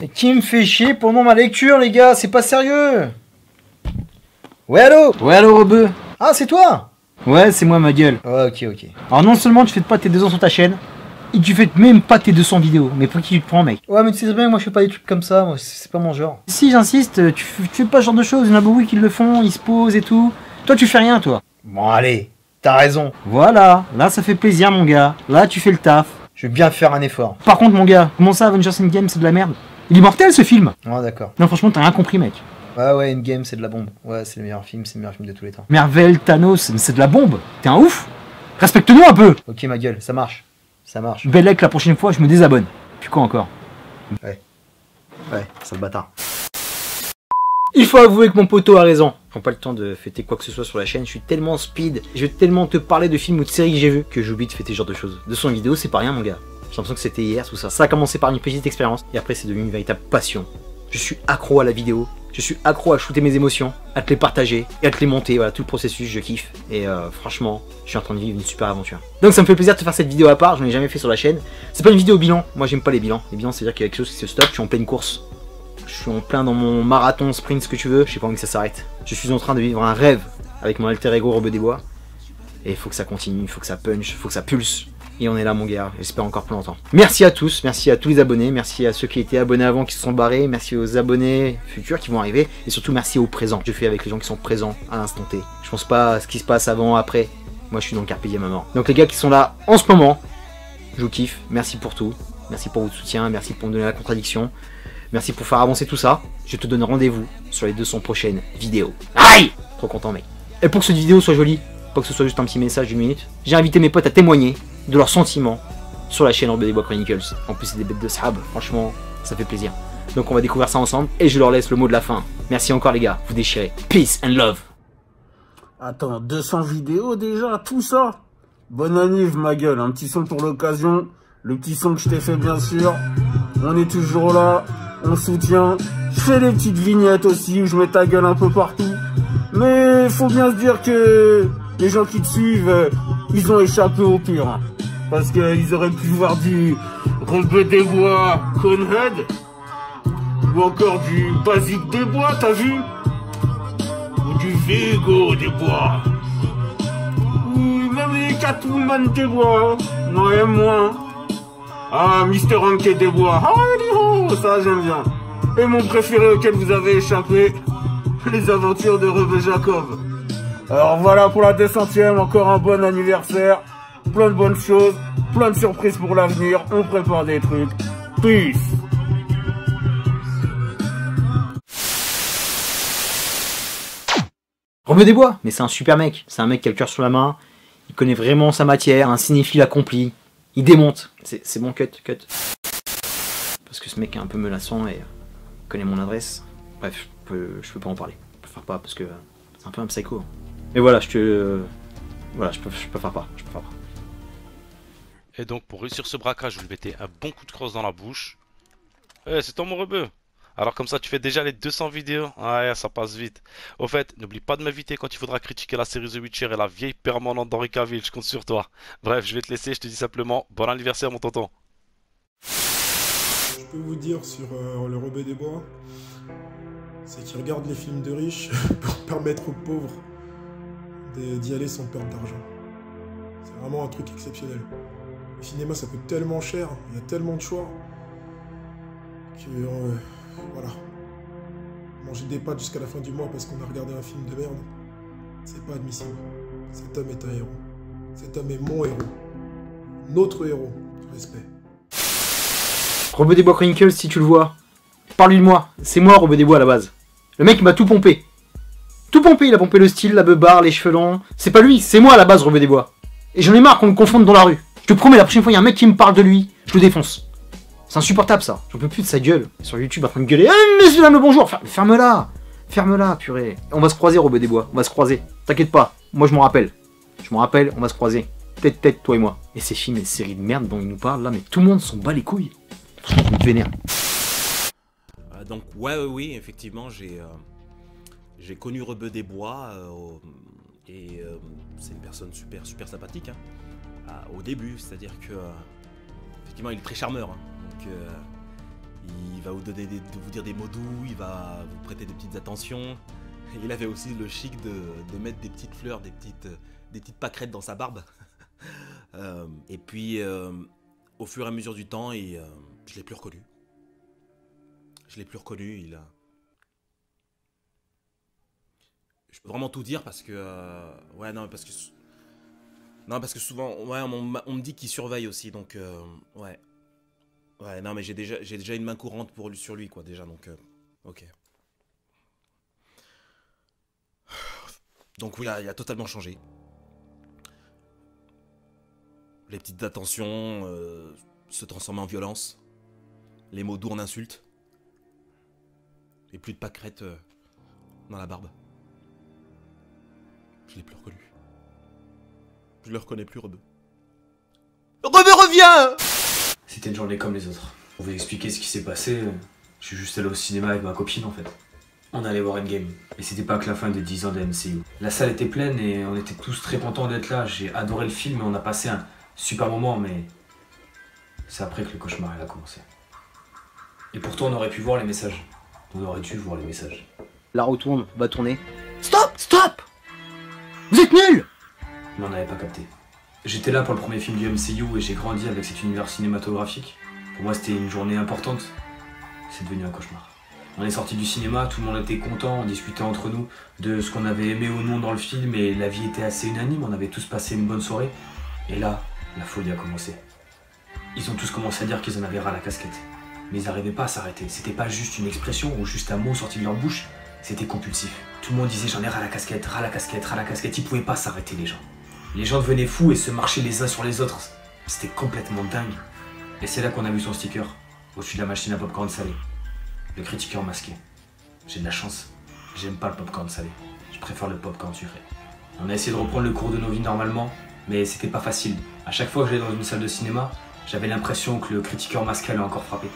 Et qui me fait chier pendant ma lecture, les gars, c'est pas sérieux. Ouais, allô? Ouais, allô, Rebeu? Ah, c'est toi? Ouais, c'est moi, ma gueule. Oh, ok. Alors, non seulement tu fais pas tes 2 ans sur ta chaîne, et tu fais même pas tes 200 vidéos. Mais pour qui tu te prends, mec? Ouais, mais tu sais bien, moi je fais pas des trucs comme ça, moi c'est pas mon genre. Si, j'insiste, tu fais pas ce genre de choses. Il y en a beaucoup qui le font, ils se posent et tout. Toi, tu fais rien, toi. Bon, allez, t'as raison. Voilà, là, ça fait plaisir, mon gars. Là, tu fais le taf. Je vais bien faire un effort. Par contre, mon gars, comment ça, Avengers Endgame, c'est de la merde? Il est mortel, ce film. Ouais, d'accord. Non, franchement, t'as rien compris, mec. Ouais, Endgame, c'est de la bombe. Ouais, c'est le meilleur film, c'est le meilleur film de tous les temps. Marvel, Thanos, c'est de la bombe. T'es un ouf. Respecte-nous un peu. Ok, ma gueule, ça marche. Ça marche. Bellec, la prochaine fois, je me désabonne. Puis quoi encore? Ouais, sale bâtard. Il faut avouer que mon poteau a raison. Je prends pas le temps de fêter quoi que ce soit sur la chaîne, je suis tellement speed, je vais tellement te parler de films ou de séries que j'ai vu que j'oublie de fêter ce genre de choses. 200 vidéos, c'est pas rien, mon gars. J'ai l'impression que c'était hier, tout ça. Ça a commencé par une petite expérience et après c'est devenu une véritable passion. Je suis accro à la vidéo, je suis accro à shooter mes émotions, à te les partager et à te les monter, voilà, tout le processus, je kiffe. Et franchement, je suis en train de vivre une super aventure. Donc ça me fait plaisir de te faire cette vidéo à part, j'en ai jamais fait sur la chaîne. C'est pas une vidéo bilan, moi j'aime pas les bilans. Les bilans, c'est-à-dire qu'il y a quelque chose qui se stoppe, je suis en pleine course. Je suis en plein dans mon marathon, sprint, ce que tu veux, j'ai pas envie que ça s'arrête. Je suis en train de vivre un rêve avec mon alter ego Rebeu des Bois. Et il faut que ça continue, il faut que ça punch, il faut que ça pulse. Et on est là, mon gars, j'espère encore plus longtemps. Merci à tous, merci à tous les abonnés, merci à ceux qui étaient abonnés avant, qui se sont barrés, merci aux abonnés futurs qui vont arriver, et surtout merci aux présents. Je fais avec les gens qui sont présents à l'instant T. Je pense pas à ce qui se passe avant, après. Moi, je suis dans le carpe diem à mort. Donc les gars qui sont là en ce moment, je vous kiffe, merci pour tout. Merci pour votre soutien, merci pour me donner la contradiction. Merci pour faire avancer tout ça. Je te donne rendez-vous sur les 200 prochaines vidéos. Aïe! Trop content, mec. Et pour que cette vidéo soit jolie, pas que ce soit juste un petit message d'une minute, j'ai invité mes potes à témoigner de leurs sentiments sur la chaîne Rebeu des Bois Chronicles. En plus, c'est des bêtes de sable. Franchement, ça fait plaisir. Donc, on va découvrir ça ensemble et je leur laisse le mot de la fin. Merci encore, les gars. Vous déchirez. Peace and love. Attends, 200 vidéos déjà, tout ça? Bonne anniv, ma gueule. Un petit son pour l'occasion. Le petit son que je t'ai fait, bien sûr. On est toujours là. On soutient. Je fais des petites vignettes aussi où je mets ta gueule un peu partout. Mais faut bien se dire que les gens qui te suivent, ils ont échappé au pire. Hein. Parce qu'ils auraient pu voir du Rebeu des Bois Conehead. Ou encore du Basique des Bois, t'as vu? Ou du Vigo des Bois. Ou même les Catwoman des Bois. Non, et moins. Ah, Mister Hanké des Bois. Ah, ça j'aime bien. Et mon préféré auquel vous avez échappé, les aventures de Rebeu Jacob. Alors voilà pour la 200e, encore un bon anniversaire. Plein de bonnes choses, plein de surprises pour l'avenir. On prépare des trucs. Peace. Rebeu des Bois, mais c'est un super mec. C'est un mec qui a le cœur sur la main. Il connaît vraiment sa matière, un cinéphile accompli. Il démonte. C'est bon, cut. Parce que ce mec est un peu menaçant et connaît mon adresse. Bref, je peux pas en parler. Je peux faire pas parce que c'est un peu un psycho. Mais voilà, je peux faire pas. Et donc pour réussir ce braquage, je lui mettais un bon coup de crosse dans la bouche. Eh, c'est toi mon Rebeu. Alors comme ça tu fais déjà les 200 vidéos. Ouais, ça passe vite. Au fait, n'oublie pas de m'inviter quand il faudra critiquer la série The Witcher et la vieille permanente d'Henri Cavill, je compte sur toi. Bref, je vais te laisser, je te dis simplement bon anniversaire mon tonton. Je peux vous dire sur le Rebeu des Bois, c'est qu'ils regardent les films de riches pour permettre aux pauvres d'y aller sans perdre d'argent. C'est vraiment un truc exceptionnel. Le cinéma ça coûte tellement cher, il y a tellement de choix que voilà. Manger des pâtes jusqu'à la fin du mois parce qu'on a regardé un film de merde, c'est pas admissible. Cet homme est un héros. Cet homme est mon héros. Notre héros. Respect. Rebeu des Bois Chronicles, si tu le vois, parle-lui de moi. C'est moi Rebeu des Bois à la base. Le mec m'a tout pompé. Tout pompé, il a pompé le style, la beubare, les cheveux longs. C'est pas lui, c'est moi à la base Rebeu des Bois. Et j'en ai marre qu'on me confonde dans la rue. Je te promets, la prochaine fois il y a un mec qui me parle de lui, je le défonce. C'est insupportable ça. J'en peux plus de sa gueule. Sur YouTube en train de gueuler. Monsieur dame le bonjour. Ferme-la. Ferme-la, purée. On va se croiser, Rebeu des Bois. On va se croiser. T'inquiète pas. Moi je m'en rappelle. On va se croiser. Tête, toi et moi. Et ces films et ces séries de merde dont il nous parle là, mais tout le monde s'en bat les couilles. Je me vénère. Donc oui, effectivement, j'ai connu Rebeu des Bois et c'est une personne super sympathique au début, c'est-à-dire que effectivement il est très charmeur, hein, donc Il va vous dire des mots doux, il va vous prêter des petites attentions. Et il avait aussi le chic de mettre des petites fleurs, des petites pâquerettes dans sa barbe. Et puis, au fur et à mesure du temps, je l'ai plus reconnu. Je l'ai plus reconnu, Je peux vraiment tout dire parce que... ouais, non, parce que souvent, ouais, on me dit qu'il surveille aussi, donc... ouais. Ouais, non, mais j'ai déjà une main courante sur lui, quoi, déjà, donc... ok. Donc oui, il a totalement changé. Les petites attentions se transforment en violence. Les mots doux en insultes. Et plus de pâquerettes dans la barbe. Je l'ai plus reconnu. Je le reconnais plus, Rebeu. Rebeu, reviens! C'était une journée comme les autres. Pour vous expliquer ce qui s'est passé, je suis juste allé au cinéma avec ma copine en fait. On allait voir Endgame. Et c'était pas que la fin des 10 ans de MCU. La salle était pleine et on était tous très contents d'être là. J'ai adoré le film et on a passé un super moment, mais c'est après que le cauchemar il a commencé. Et pourtant on aurait pu voir les messages. On aurait dû voir les messages. La roue tourne, va tourner. Stop! Stop! Vous êtes nuls! Mais on n'avait pas capté. J'étais là pour le premier film du MCU et j'ai grandi avec cet univers cinématographique. Pour moi c'était une journée importante. C'est devenu un cauchemar. On est sorti du cinéma, tout le monde était content, on discutait entre nous de ce qu'on avait aimé ou non dans le film et la vie était assez unanime, on avait tous passé une bonne soirée. Et là, la folie a commencé. Ils ont tous commencé à dire qu'ils en avaient ras la casquette. Mais ils n'arrivaient pas à s'arrêter. C'était pas juste une expression ou juste un mot sorti de leur bouche, c'était compulsif. Tout le monde disait j'en ai ras la casquette, ras la casquette, ras la casquette. Ils pouvaient pas s'arrêter les gens. Les gens devenaient fous et se marchaient les uns sur les autres. C'était complètement dingue. Et c'est là qu'on a vu son sticker, au-dessus de la machine à popcorn salé. Le critiqueur masqué. J'ai de la chance. J'aime pas le popcorn salé. Je préfère le popcorn sucré. On a essayé de reprendre le cours de nos vies normalement, mais c'était pas facile. À chaque fois que j'allais dans une salle de cinéma, j'avais l'impression que le critiqueur masqué allait encore frapper.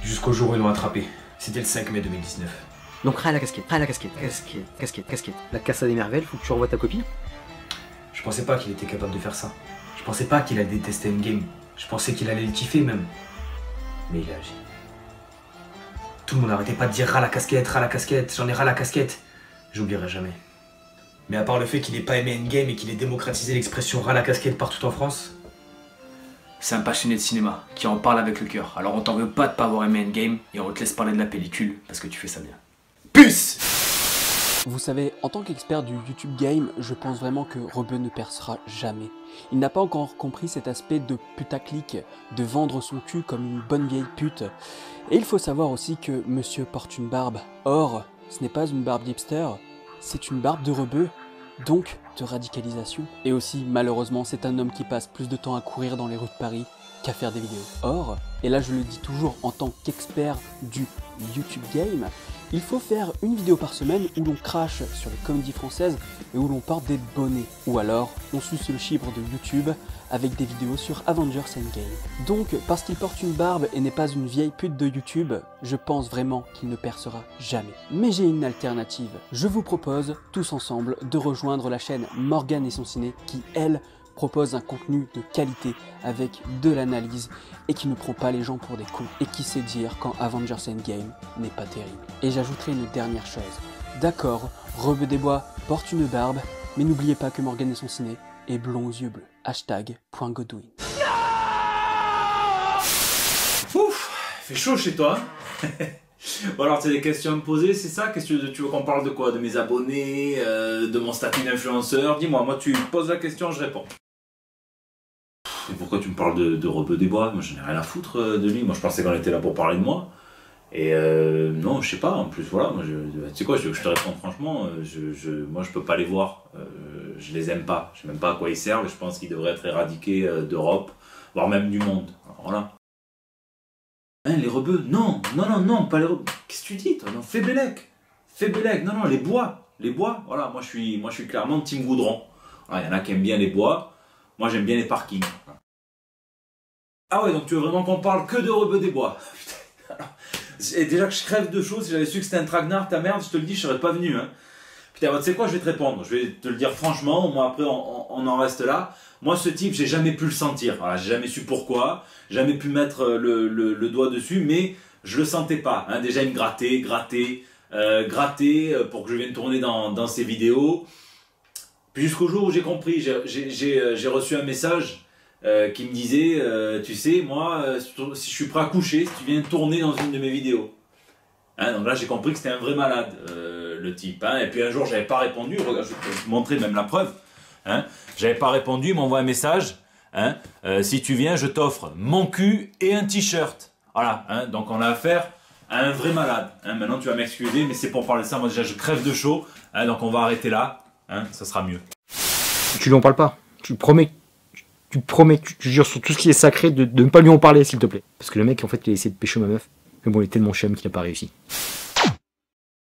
Jusqu'au jour où ils l'ont attrapé. C'était le 5 mai 2019. Donc ras la casquette, ras la casquette, casquette. La Casa des Merveilles, faut que tu revoies ta copine. Je pensais pas qu'il était capable de faire ça. Je pensais pas qu'il allait détester Endgame. Je pensais qu'il allait le kiffer même. Mais il a agi. Tout le monde n'arrêtait pas de dire ras la casquette, j'en ai ras la casquette. J'oublierai jamais. Mais à part le fait qu'il n'ait pas aimé Endgame et qu'il ait démocratisé l'expression ras la casquette partout en France, c'est un passionné de cinéma qui en parle avec le cœur. Alors on t'en veut pas de pas avoir aimé Endgame et on te laisse parler de la pellicule parce que tu fais ça bien. Puce! Vous savez, en tant qu'expert du YouTube Game, je pense vraiment que Rebeu ne percera jamais. Il n'a pas encore compris cet aspect de putaclic, de vendre son cul comme une bonne vieille pute. Et il faut savoir aussi que monsieur porte une barbe. Or, ce n'est pas une barbe d'hipster, c'est une barbe de Rebeu, donc de radicalisation. Et aussi, malheureusement, c'est un homme qui passe plus de temps à courir dans les rues de Paris qu'à faire des vidéos. Or, et là je le dis toujours en tant qu'expert du YouTube Game, il faut faire une vidéo par semaine où l'on crache sur les comédies françaises et où l'on porte des bonnets. Ou alors, on suce le chibre de YouTube avec des vidéos sur Avengers Endgame. Donc, parce qu'il porte une barbe et n'est pas une vieille pute de YouTube, je pense vraiment qu'il ne percera jamais. Mais j'ai une alternative. Je vous propose, tous ensemble, de rejoindre la chaîne Morgan et son ciné qui, elle, propose un contenu de qualité avec de l'analyse et qui ne prend pas les gens pour des cons et qui sait dire quand Avengers Endgame n'est pas terrible. Et j'ajouterai une dernière chose. D'accord, Rebeu des Bois porte une barbe, mais n'oubliez pas que Morgan et son ciné est blond aux yeux bleus. #.godwin. Ouf, fait chaud chez toi. Bon alors, tu as des questions à me poser, c'est ça? Qu'est-ce que tu veux qu'on parle de quoi? De mes abonnés, de mon statut d'influenceur? Dis-moi, moi tu poses la question, je réponds. Et pourquoi tu me parles de Rebeu des Bois? Moi je n'ai rien à foutre de lui, moi je pensais qu'on était là pour parler de moi. Et non, je sais pas, en plus voilà, moi tu sais quoi, je te réponds franchement, moi je peux pas les voir, je les aime pas, je sais même pas à quoi ils servent, et je pense qu'ils devraient être éradiqués d'Europe, voire même du monde, alors voilà. Hein, les rebeux? Non, pas les rebeux. Qu'est-ce que tu dis, toi? Non, Fébélec, non, les bois, voilà, moi je suis clairement team Goudron. Il y en a qui aiment bien les bois, moi j'aime bien les parkings. Ah ouais, donc tu veux vraiment qu'on parle que de Rebeu des Bois? Putain, et déjà que je crève de chaud, si j'avais su que c'était un traquenard, ta merde, je te le dis, je serais pas venu, hein. Putain, tu sais quoi, je vais te répondre, je vais te le dire franchement, moi après on en reste là. Moi ce type, j'ai jamais pu le sentir, voilà, j'ai jamais su pourquoi, jamais pu mettre le doigt dessus, mais je le sentais pas. Hein. Déjà, il me grattait pour que je vienne tourner dans ses vidéos. Puis jusqu'au jour où j'ai compris, j'ai reçu un message qui me disait, tu sais, moi, si je suis prêt à coucher, si tu viens tourner dans une de mes vidéos. Hein, donc là, j'ai compris que c'était un vrai malade, le type. Hein. Et puis un jour, j'avais pas répondu. Regarde, je vais te montrer même la preuve. Hein. J'avais pas répondu, il m'envoie un message. Hein. Si tu viens, je t'offre mon cul et un t-shirt. Voilà. Hein. Donc on a affaire à un vrai malade. Hein. Maintenant, tu vas m'excuser, mais c'est pour parler de ça. Moi, déjà, je crève de chaud. Hein. Donc on va arrêter là. Hein, ça sera mieux. Tu lui en parles pas. Tu promets, tu jures sur tout ce qui est sacré de ne pas lui en parler, s'il te plaît. Parce que le mec, en fait, il a essayé de pécho ma meuf. Mais bon, il est tellement chum qu'il n'a pas réussi.